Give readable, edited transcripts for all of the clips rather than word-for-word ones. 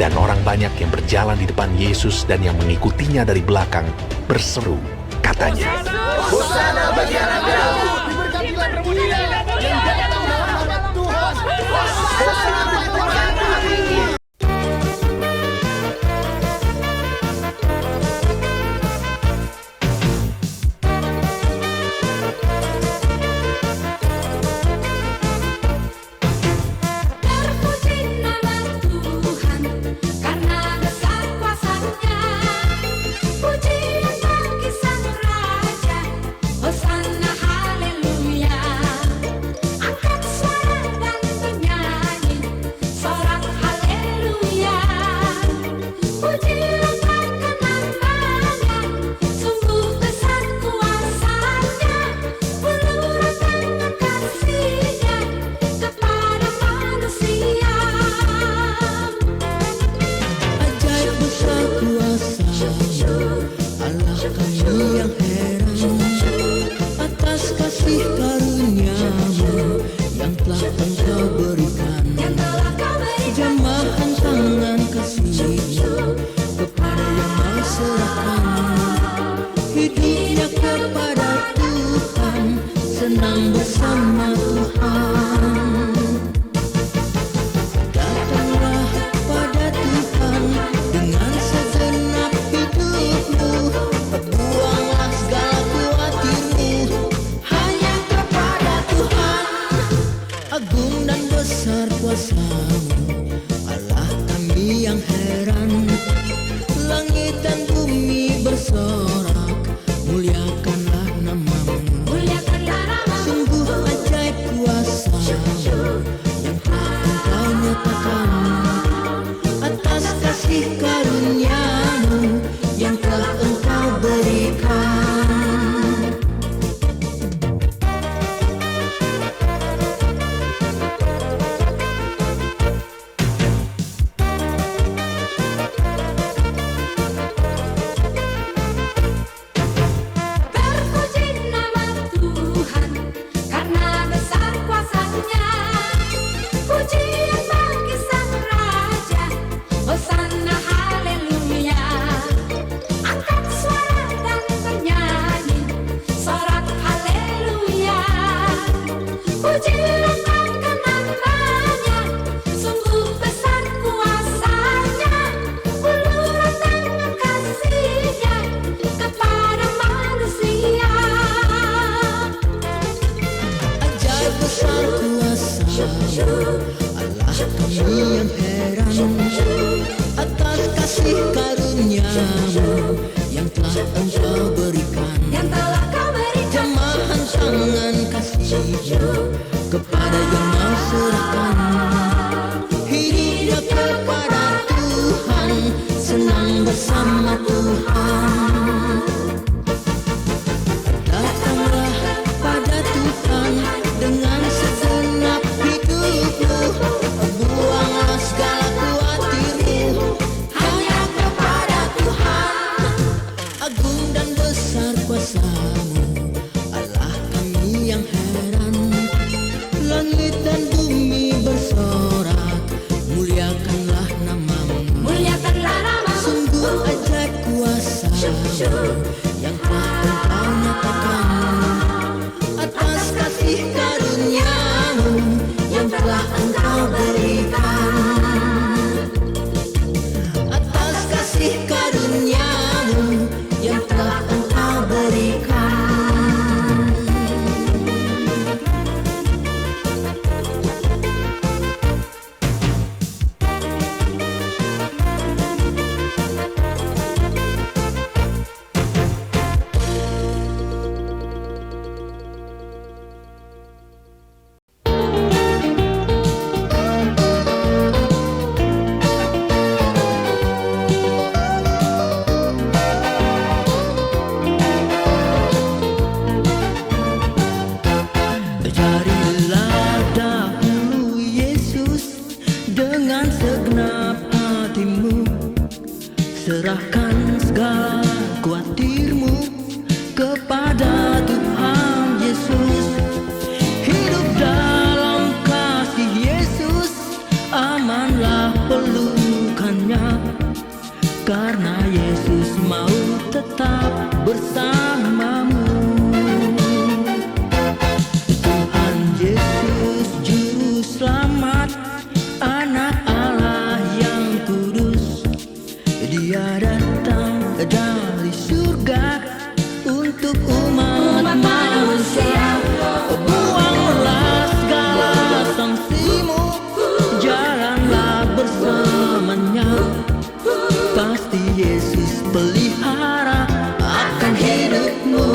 Dan orang banyak yang berjalan di depan Yesus dan yang mengikutinya dari belakang berseru, katanya, Hosana bagi anak Daud. Diberkatilah kemuliaan yang datang dalam nama Tuhan. Hosana bagi Tuhan tertinggi. Serahkan segala khawatirmu kepada Tuhan Yesus. Hidup dalam kasih Yesus, amanlah pelukannya. karena Yesus mau tetap bersamamu. Tuhan Yesus Juru Selamat, Anak Allah yang kudus, Dia datang dari surga untuk umat manusia. Buanglah segala sanksimu, jalanlah bersamanya. Pasti Yesus pelihara akan hidupmu.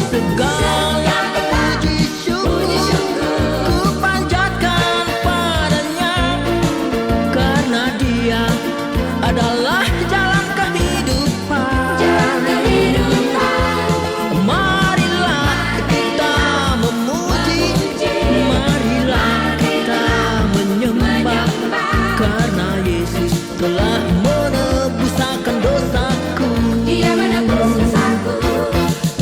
Segala puji syukur ku panjatkan padanya, karena Dia adalah jalan kehidupan. Marilah kita memuji, marilah kita menyembah, karena Yesus telah menebus akan dosaku. Dia menebus dosaku.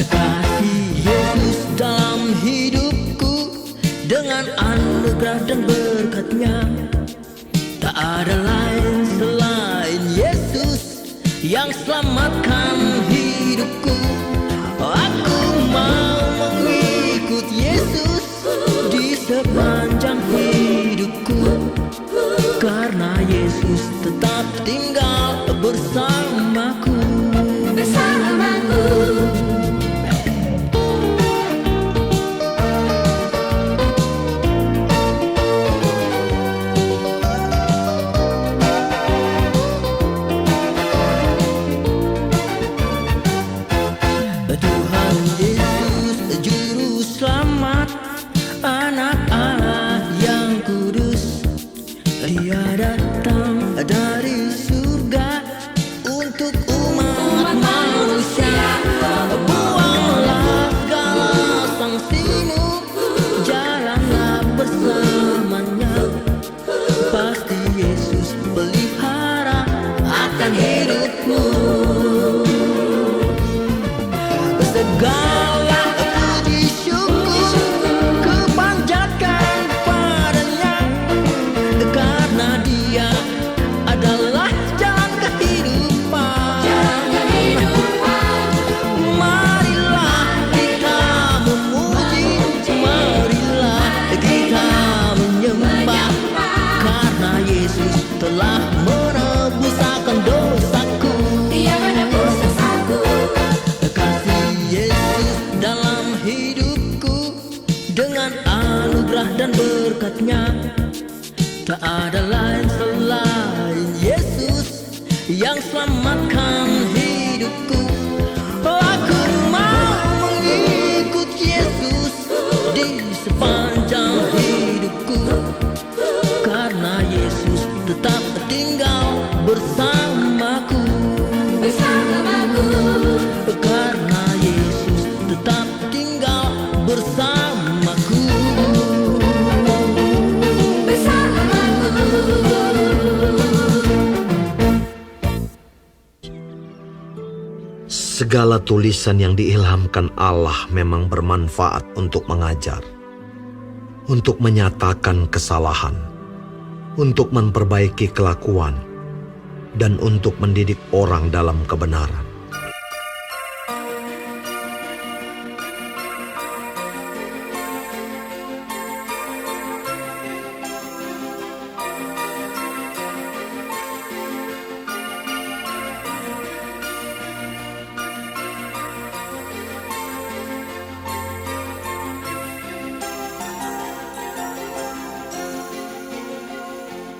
Kasih Yesus dalam hidupku, dengan anugerah dan berkat-Nya. Tak ada lain selain Yesus yang selamatkan hidupku. Aku mau mengikut Yesus di sepanjang hidupku, karena Yesus tetap tinggal bersamaku. Bersamaku. Tuhan Yesus Juru Selamat, Anak Allah yang kudus, Dia datang dari surga untuk umat manusia. Buanglah segala sanksimu, jalanlah bersamanya. Pasti Yesus pelihara akan hidupmu. Segala puji syukur ku panjatkan padanya, karena Dia adalah jalan kehidupan. Marilah kita memuji, marilah kita menyembah, karena Yesus telah menebus akan dosaku. Dia menebus dosaku. Kasih Yesus dalam hidupku, dengan anugerah dan berkat-Nya. Tak ada lain selain Yesus yang selamatkan hidupku. Aku mau mengikut Yesus di sepanjang hidupku, karena Yesus tetap tinggal bersamaku. Bersamaku. Karena Yesus tetap tinggal bersamaku. Segala tulisan yang diilhamkan Allah memang bermanfaat untuk mengajar, untuk menyatakan kesalahan, untuk memperbaiki kelakuan, dan untuk mendidik orang dalam kebenaran.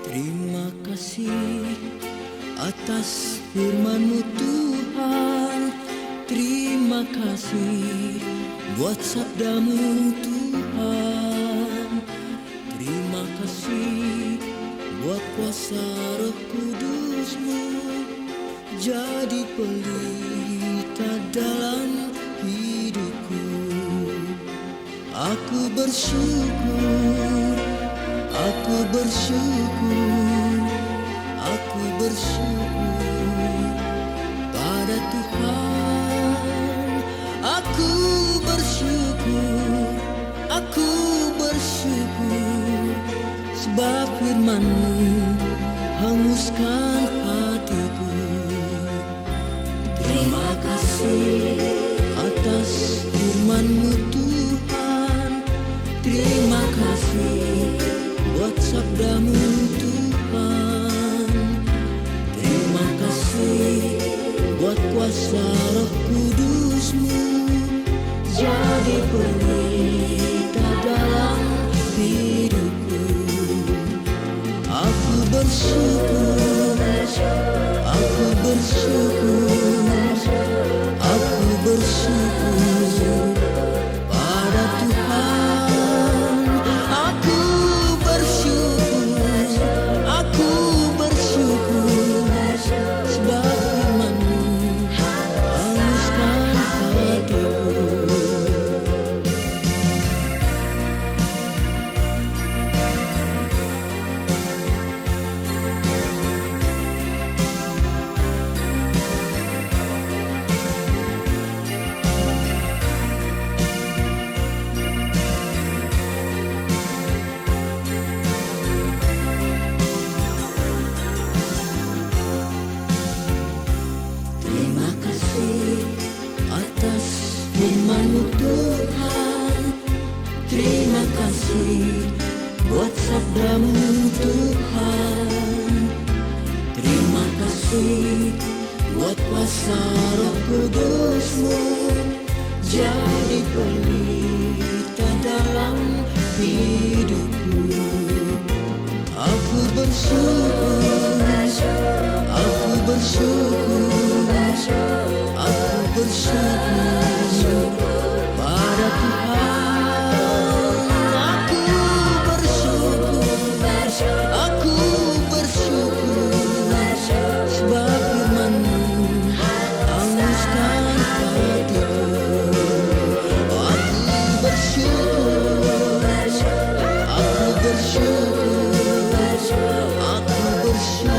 Terima kasih atas firman-Mu Tuhan. Terima kasih buat sabda-Mu Tuhan. Terima kasih buat kuasa Roh Kudus-Mu, jadi pelita dalam hidupku. Aku bersyukur, aku bersyukur, aku bersyukur pada Tuhan. Aku bersyukur, aku bersyukur, sebab firman-Mu hanguskan hatiku. Terima kasih atas firman-Mu Tuhan. Terima kasih buat sabda-Mu Tuhan. Terima kasih buat kuasa Roh Kudus-Mu jadi pelita dalam hidupku. Aku bersyukur, aku bersyukur, aku bersyukur pada Tuhan. Aku bersyukur, aku bersyukur sebab firman-Mu hanguskan hatiku. Terima kasih atas firman-Mu Tuhan. Terima kasih buat sabda-Mu Tuhan. Terima kasih buat kuasa Roh Kudus-Mu jadi pelita dalam hidupku. Aku bersyukur, aku bersyukur, aku bersyukur pada Tuhan. Aku bersyukur, aku bersyukur sebab firman-Mu hanguskan hatiku. Aku bersyukur, aku bersyukur, aku bersyukur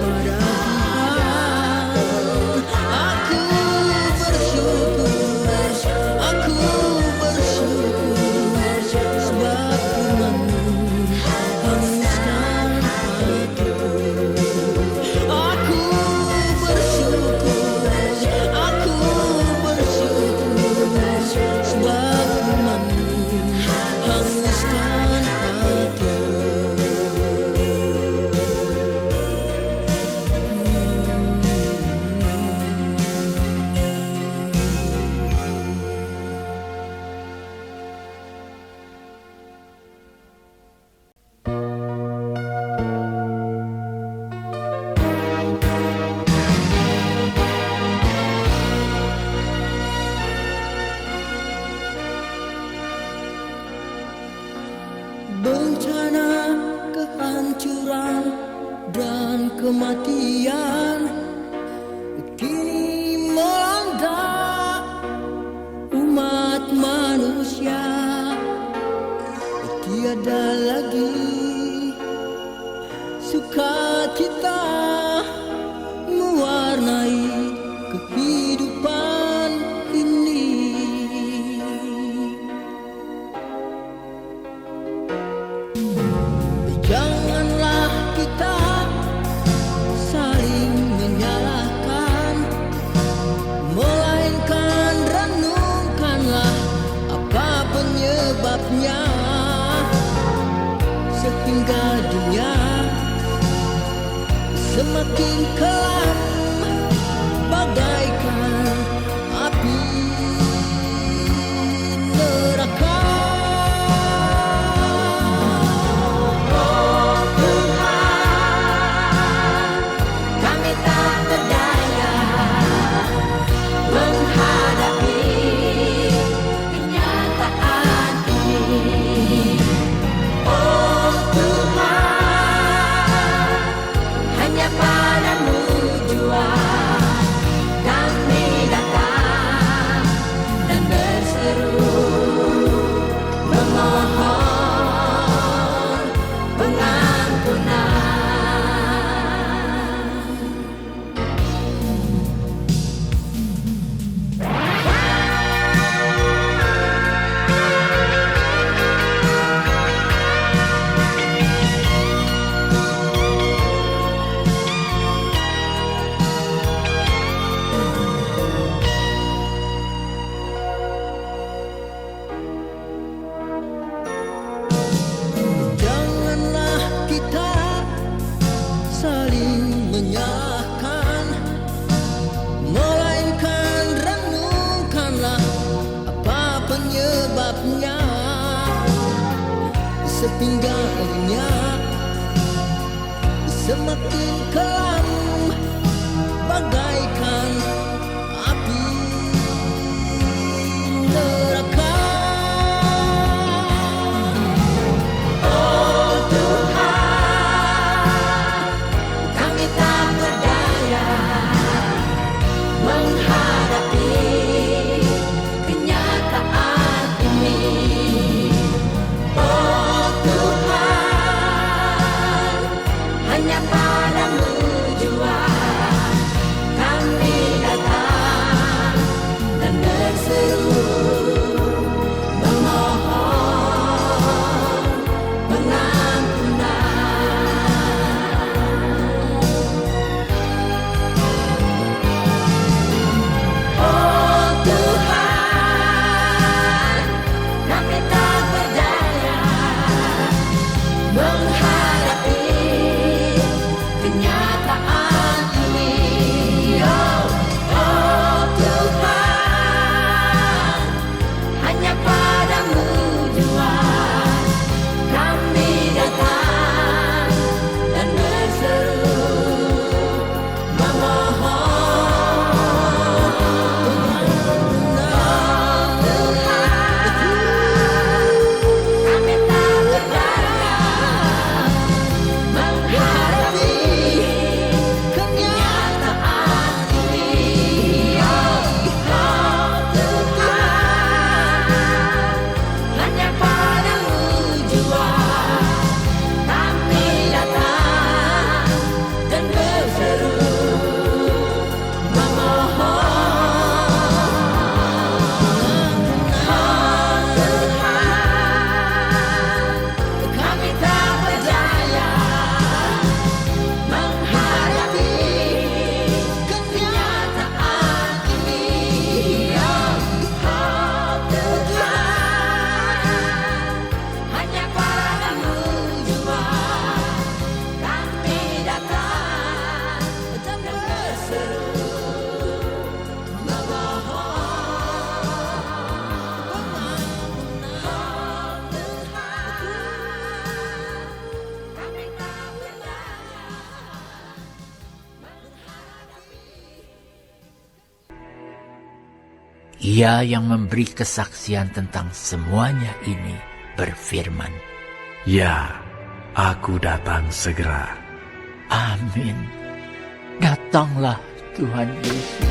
pada Tuhan. Aku bersyukur, aku bersyukur sebab firman-Mu hanguskan hatiku. Aku bersyukur, aku bersyukur sebab firman-Mu hanguskan hatiku. Bencana, kehancuran, dan kematian kini melanda umat manusia. Tiada lagi sukacita mewarnai kehidupan ini. Janganlah kita saling menyalahkan, melainkan renungkanlah apa penyebabnya, sehingga dunia semakin kelam bagaikan api neraka. Kami tak berdaya menghadapi kenyataan ini. Oh Tuhan, hanya padamu jua hingga lenyap, semakin kelam bagaikan api neraka. Oh Tuhan, kami tak berdaya menghadapi kenyataan ini. Oh Tuhan, hanya padamu jua kami datang dan berseru memohon pengampunan. Oh Tuhan, kami tak berdaya menghadapi kenyataan ini. Oh Tuhan, hanya padamu jua kami datang dan berseru memohon pengampunan. Kami tak berdaya menghadapi kenyataan ini. Oh Tuhan, hanya padamu jua kami datang dan berseru memohon. Tuhan, kami tak berdaya menghadapi kenyataan ini. Oh Tuhan, hanya padamu jua kami datang dan berseru Ia yang memberi kesaksian tentang semuanya ini berfirman, Ya, aku datang segera. Amin. Datanglah Tuhan Yesus.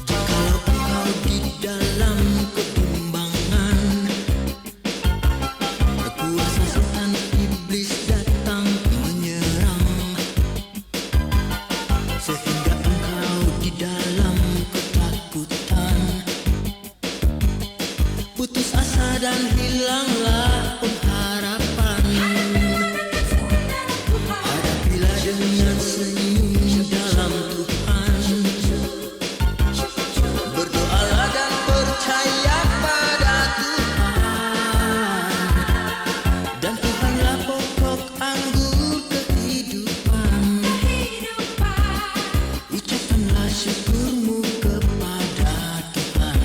Kalau engkau di dalam keimbangan, kuasa setan iblis datang menyerang, sehingga engkau di dalam ketakutan, putus asa dan hilanglah pengharapan. Hadapilah dengan senyum dalam Tuhan, berdoalah dan percaya pada Tuhan, dan Tuhanlah pokok anggur kehidupan. Ucapkanlah syukurmu kepada Tuhan.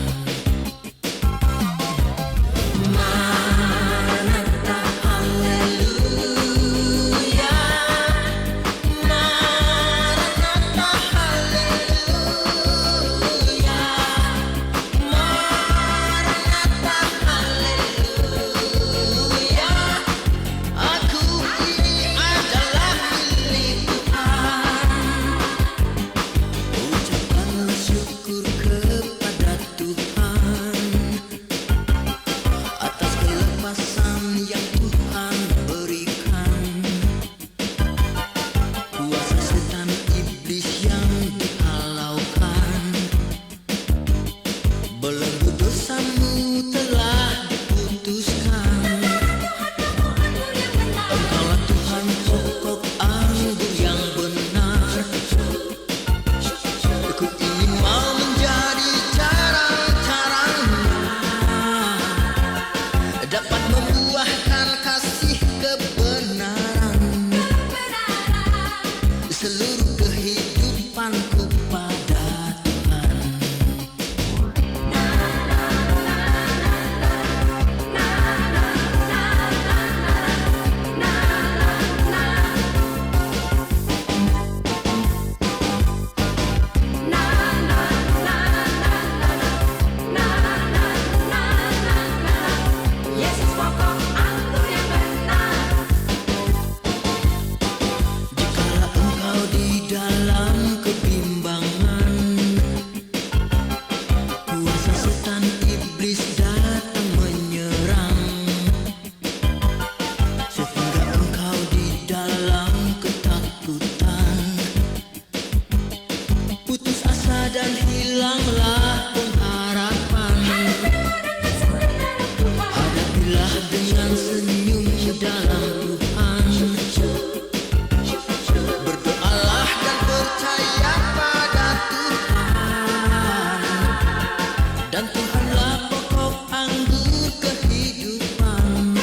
dan Tuhanlah pokok anggur kehidupan.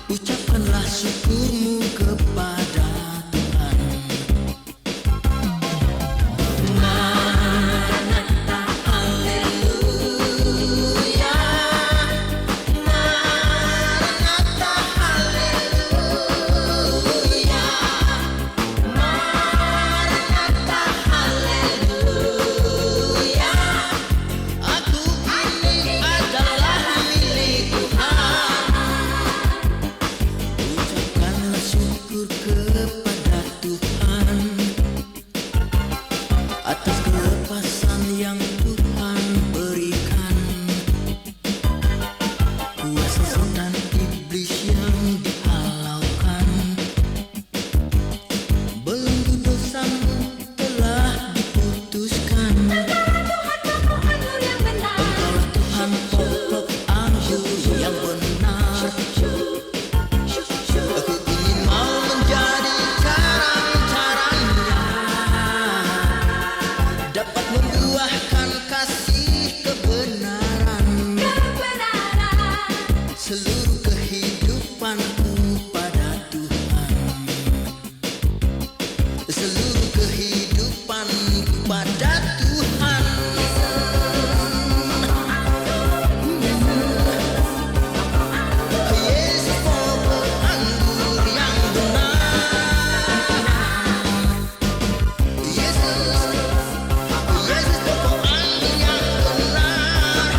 Ucapkanlah syukurmu kepada Tuhan. Maranatha, haleluya. Maranatha, haleluya. Maranatha, haleluya. Aku ini adalah milik Tuhan. Ucapkanlah syukur kepada Tuhan atas kelepasan yang Tuhan berikan. Kuasa setan iblis yang dihalaukan. Belenggu dosamu telah diputuskan. Engkaulah Tuhan pokok anggur yang benar. Aku ingin mau menjadi carang-carangnya, dapat membuahkan kasih kebenaran. Seluruh kehidupanku pada Tuhan. Seluruh kehidupanku pada Tuhan. Yesus pokok anggur yang benar. Yesus pokok anggur yang benar.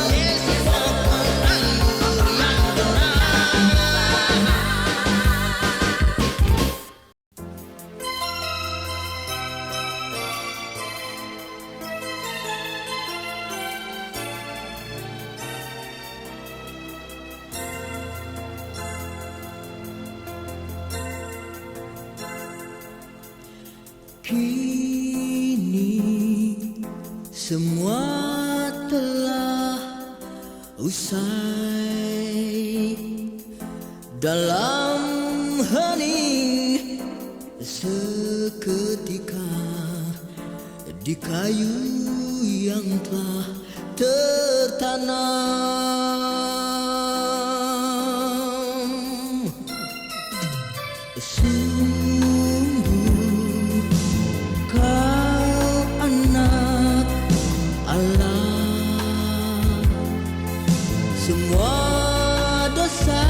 Yesus pokok anggur yang benar. Kini semua telah usai. Dalam hening seketika di kayu yang telah tertanam. Sungguh kau anak Allah. Semua dosa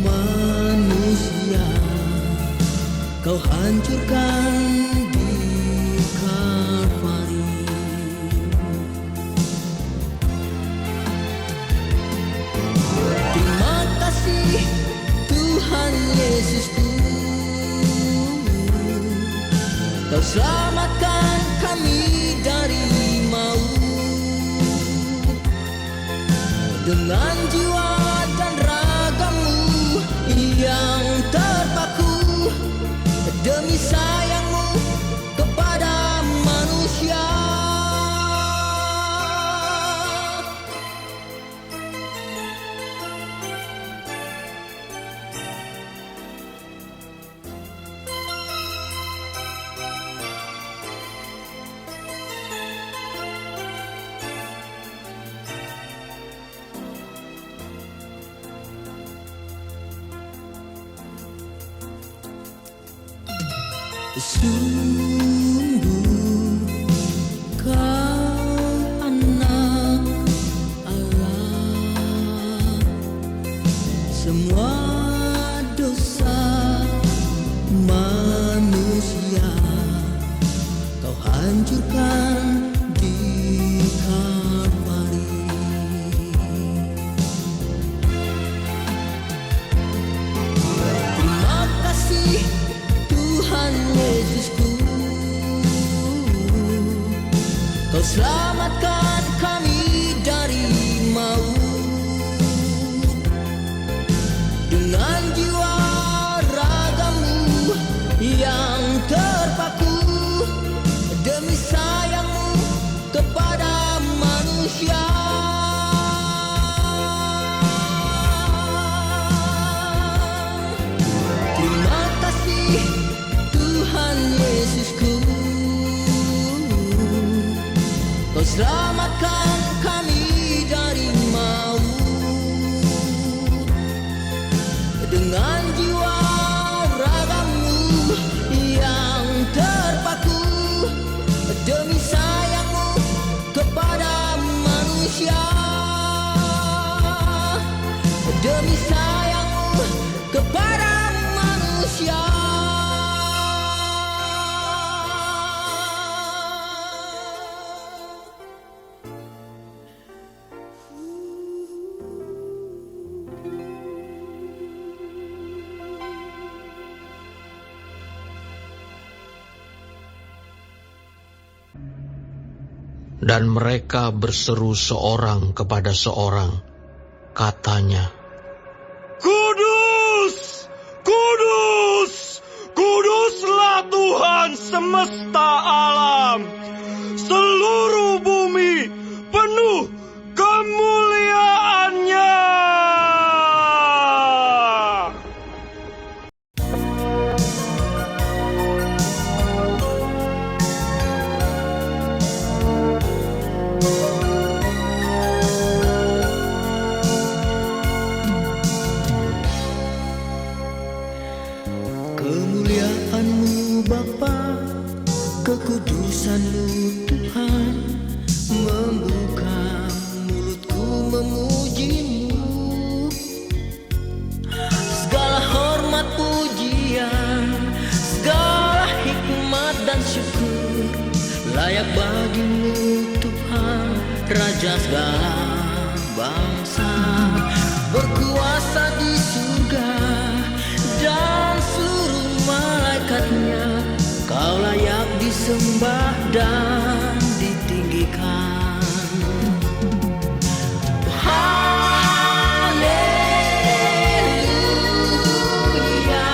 manusia kau hancurkan di Kalvari. Terima kasih Tuhan Yesusku, kau selamatkan kami dari maut. Dengan jiwa dan ragamu yang terpaku, demi sayangmu kepada manusia. Sungguh kau anak Allah. Semua dosa manusia kau hancurkan di Kalvari. Terima kasih Tuhan Yesusku, kau selamatkan kami dari maut. Dengan jiwa ragamu yang terpaku, demi sayangmu kepada manusia. Terima kasih Tuhan Yesusku, selamatkan kami dari maut dengan jiwa ragamu yang terpaku demi sayangmu kepada manusia, demi sayangmu kepada manusia. Dan mereka berseru seorang kepada seorang, katanya, Kudus, Kudus, Kuduslah Tuhan semesta alam. Seluruh bumi penuh kemuliaan-Nya. Kemuliaan-Mu Bapa, kekudusan-Mu Tuhan, membuka mulutku memuji-Mu. Segala hormat pujian, segala hikmat dan syukur layak bagi-Mu Tuhan, Raja segala bangsa, berkuasa di surga dan seluruh malaikatnya. Kau layak disembah dan ditinggikan. Haleluya,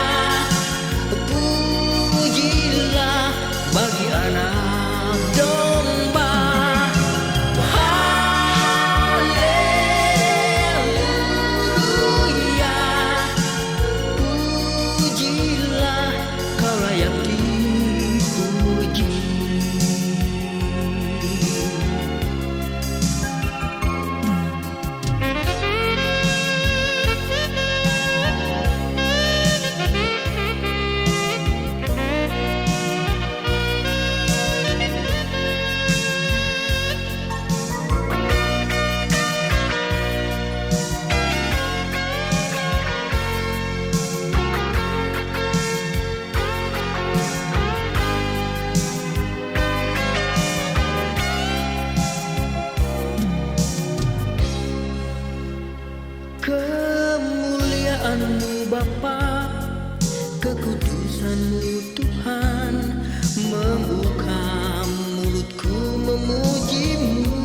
pujilah bagi anak domba. Haleluya, pujilah, kau layak dipuji. Kemuliaan-Mu Bapa, kekudusan-Mu Tuhan, membuka mulutku memuji-Mu.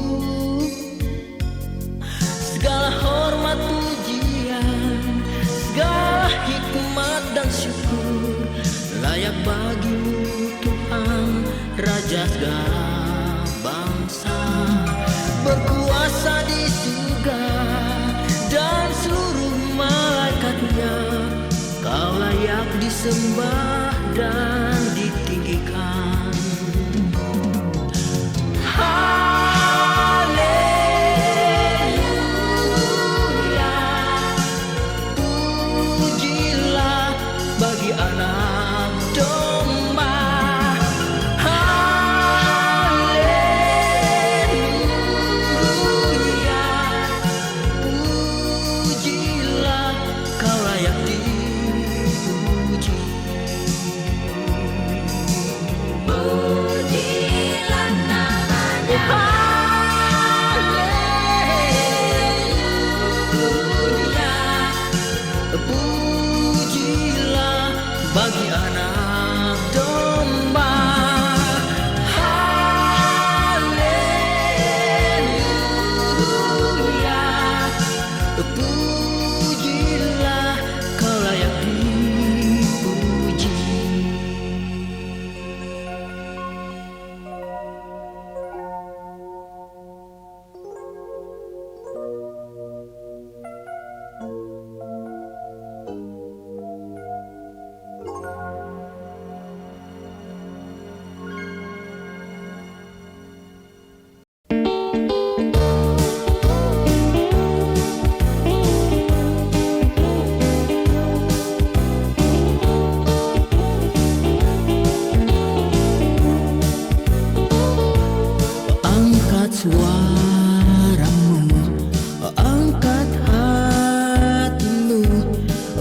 Segala hormat pujian, segala hikmat dan syukur layak bagi-Mu Tuhan, Raja segala bangsa, berkuasa di surga dan seluruh malaikatnya. Kau layak disembah dan ditinggikan. Haleluya, pujilah bagi anak domba. Haleluya, pujilah, kau layak dipuji. Pujilah namanya. Haleluya, pujilah bagi anak domba. Haleluya, pujilah, kau layak dipuji. suaramu, angkat hatimu,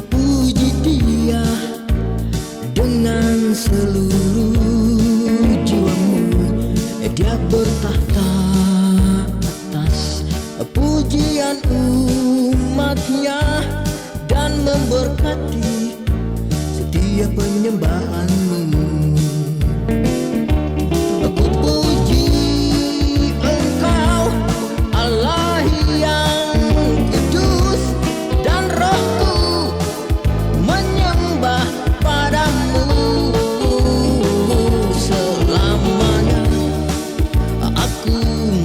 puji Dia dengan seluruh jiwamu. Dia bertahta atas pujian umatnya dan memberkati setiap penyembahanmu. Aku puji Engkau, Allah yang kudus, dan rohku menyembah padamu selamanya. Aku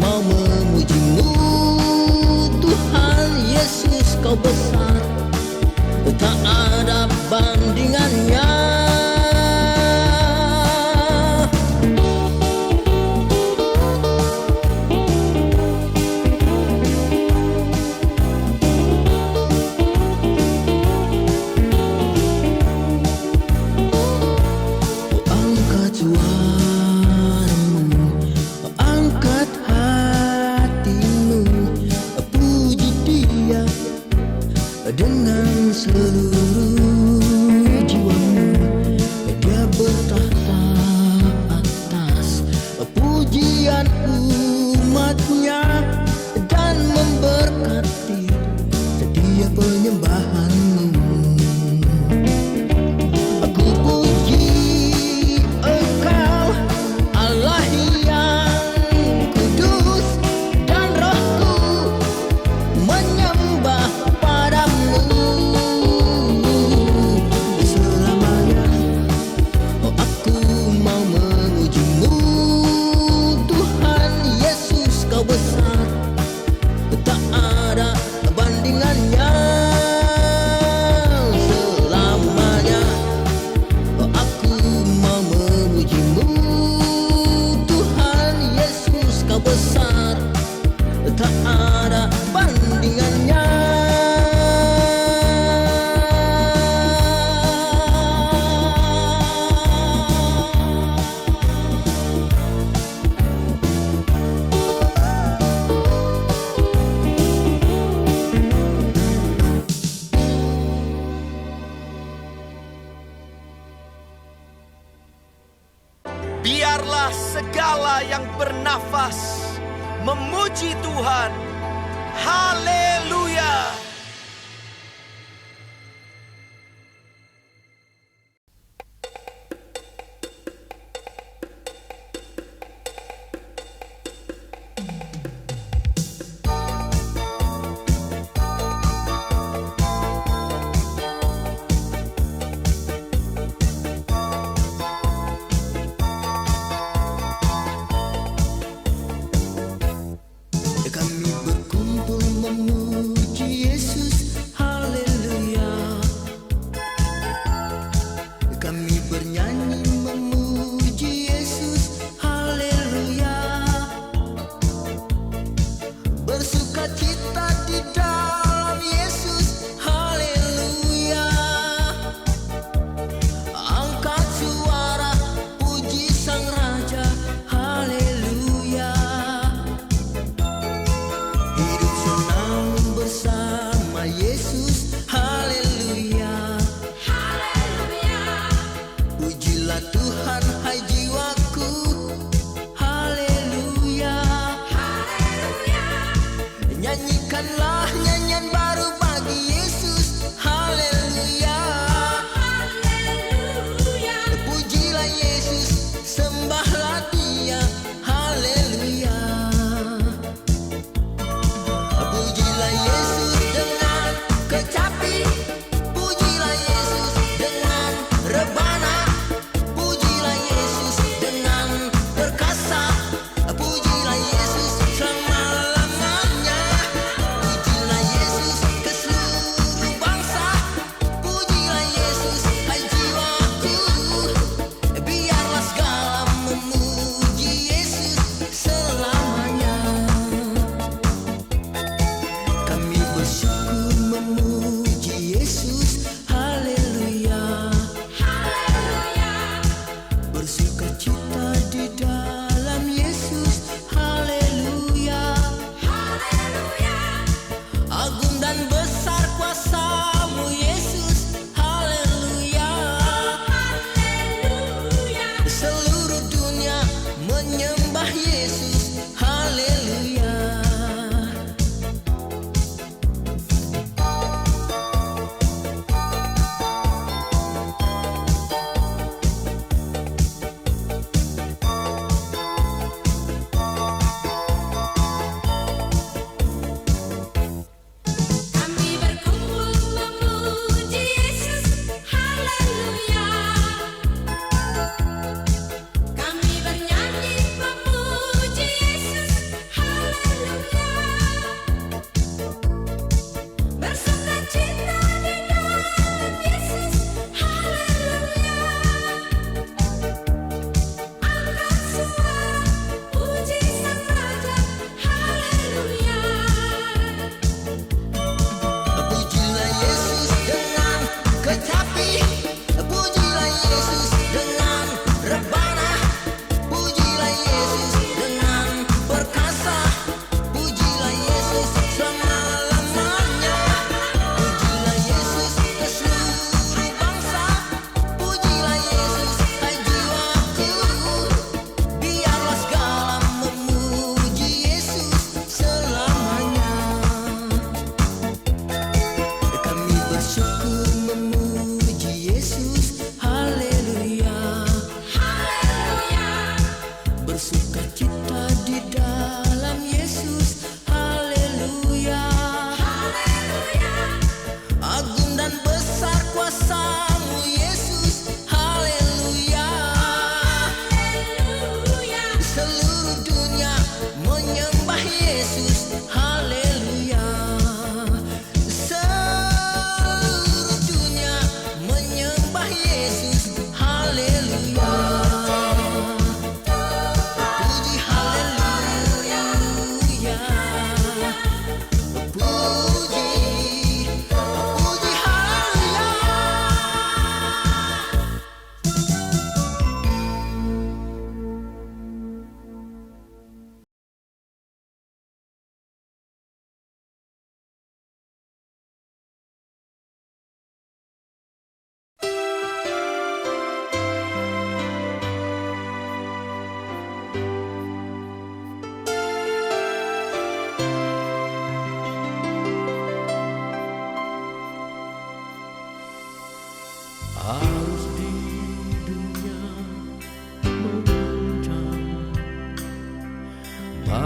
mau memujimu, Tuhan Yesus, Kau besar, tak ada bandingannya. Angkat suaramu, angkat hatimu, puji Dia dengan seluruh jiwamu. Dia bertahta atas pujian umatnya dan memberkati setiap penyembahanmu. Aku puji Engkau, Allah yang kudus, dan rohku menyembah padamu selamanya. Aku mau memujimu, Tuhan Yesus, Kau besar, tak ada bandingannya selamanya. Aku mau memujimu, Tuhan Yesus, Kau besar, tak ada bandingannya. Biarlah segala yang bernafas memuji Tuhan. Haleluya. Kami berkumpul memuji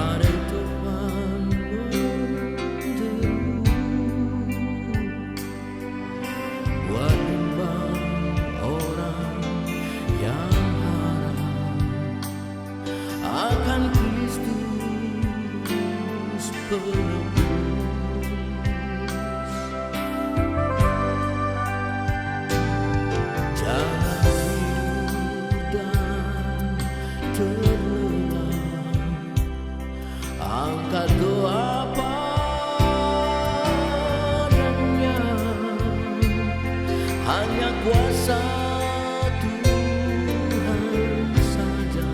badai topan menderu, buat bimbang orang yang harap akan Kristus penebus. Jangan riuh dan terlelap, angkat doa padanya. Hanya kuasa Tuhan saja,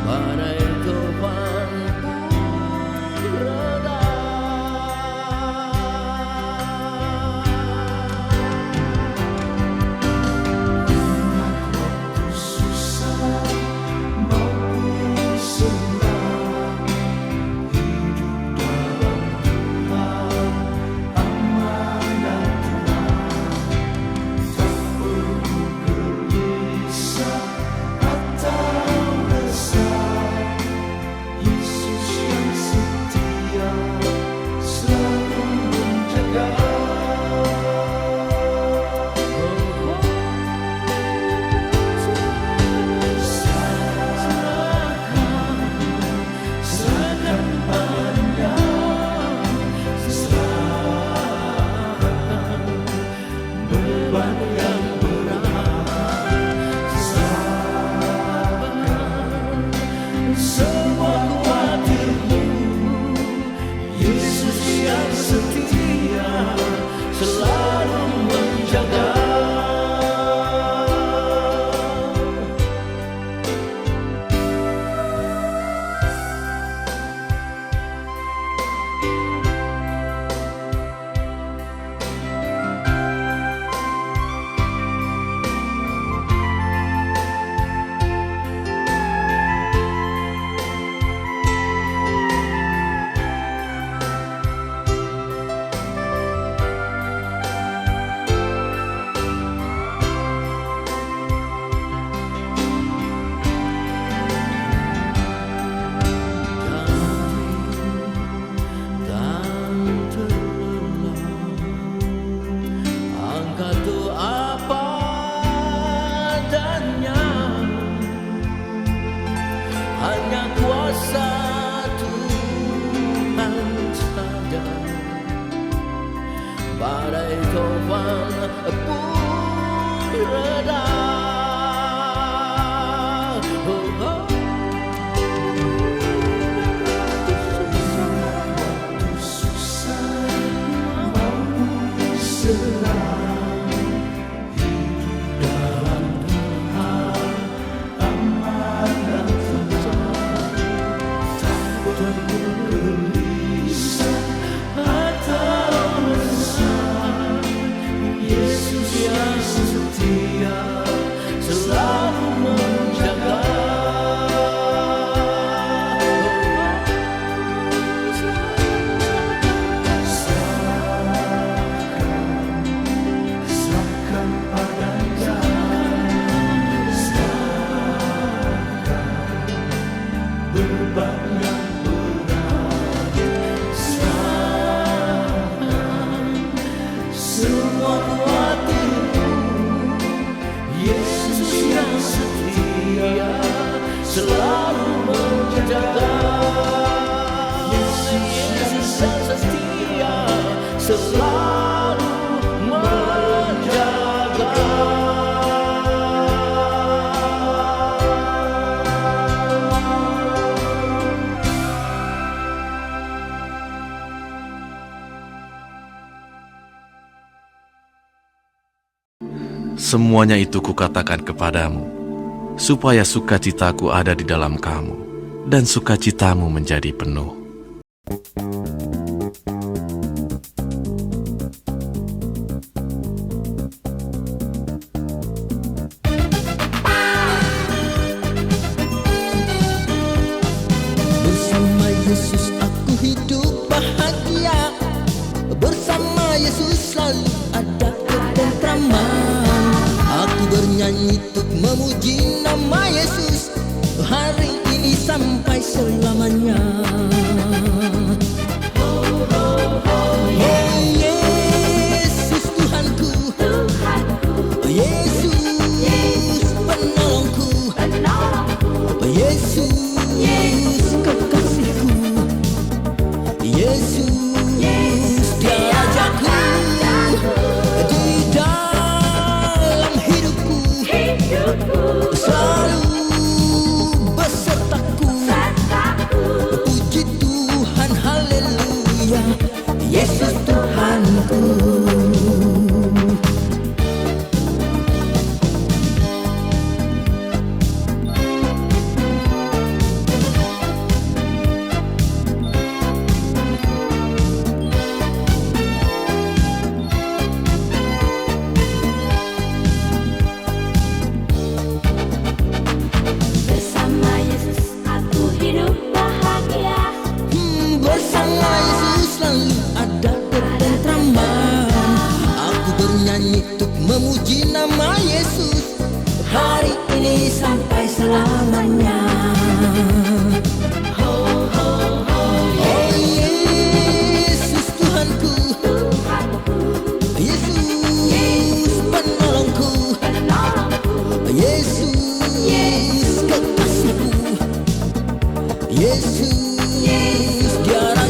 badai topan pun reda. Semua khawatirmu, Yesus yang setia selalu menjaga. Angkat doa padanya, hanya kuasa Tuhan saja, badai topan pun reda. Yesus yang setia selalu menjaga. Serahkan padanya, serahkan beban yang berat, serahkan semua khawatirmu, Yesus yang setia selalu menjaga. Yesus yang setia selalu menjaga. Semuanya itu kukatakan kepadamu, supaya sukacitaku ada di dalam kamu, dan sukacitamu menjadi penuh. Bersama Yesus aku hidup bahagia, bersama Yesus selalu ada ketentraman. Aku bernyanyi untuk memuji nama Yesus hari ini sampai untuk memuji nama Yesus hari ini sampai selamanya. Oh Yesus Tuhanku, Yesus penolongku, Yesus kekasihku, Yesus dia